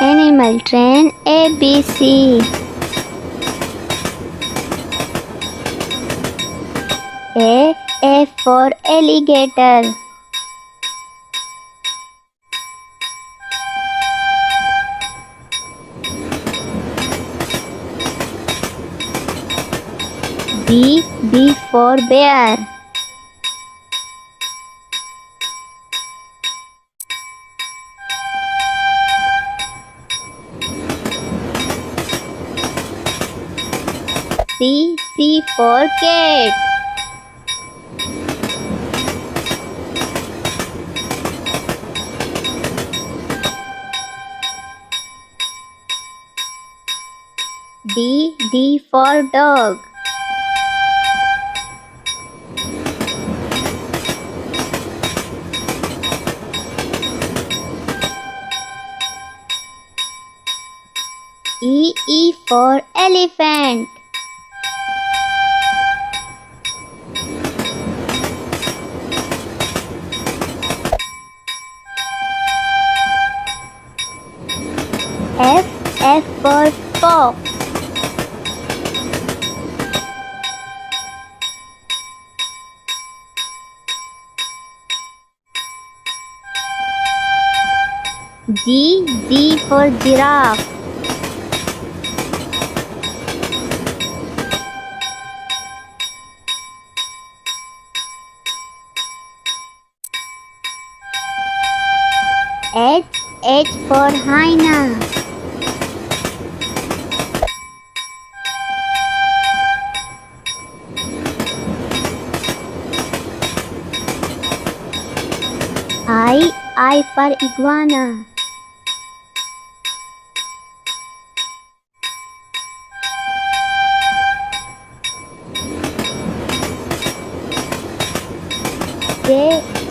Animal train ABC. A for alligator. B for bear. C for cat. D for dog. E for elephant. F for fox. G for giraffe. H for hyena. I for iguana.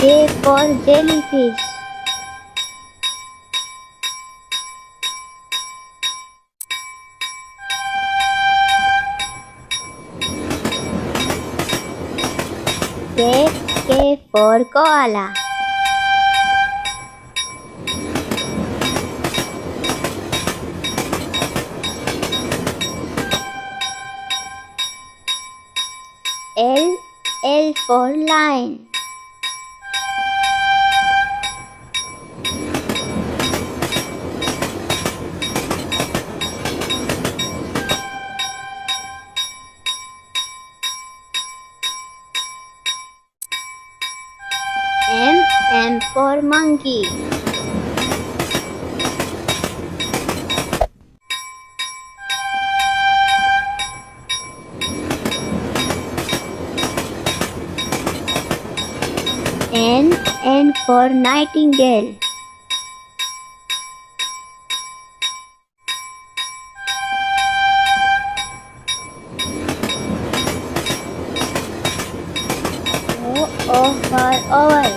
J for jellyfish. K for koala. L for lion. M for monkey. N for nightingale. O for owl.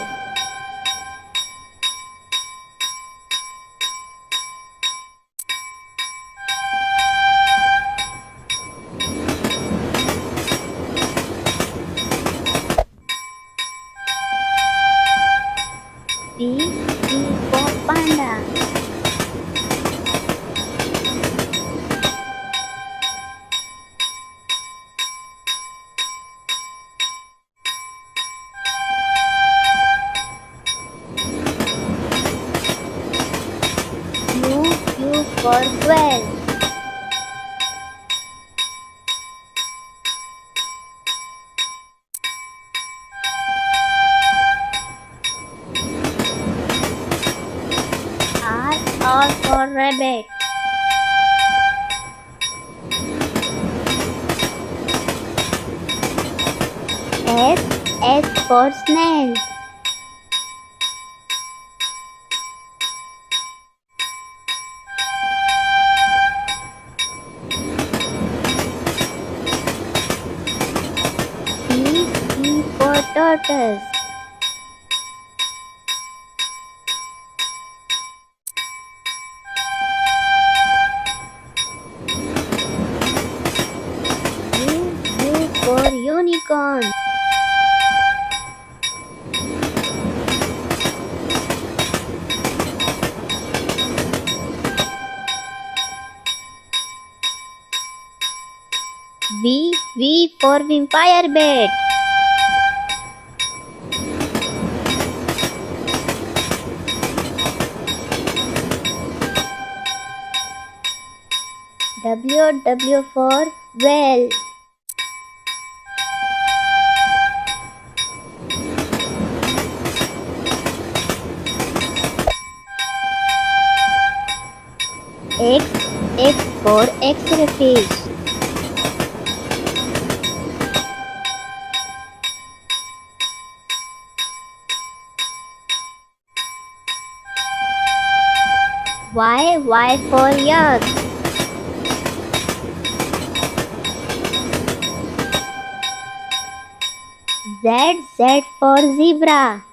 P for panda. Q for quail. R for rabbit. S for snail. T for tortoise. U for unicorn. V for vampire bat. W for well. X for X-ray fish. Y for yak. Z for zebra.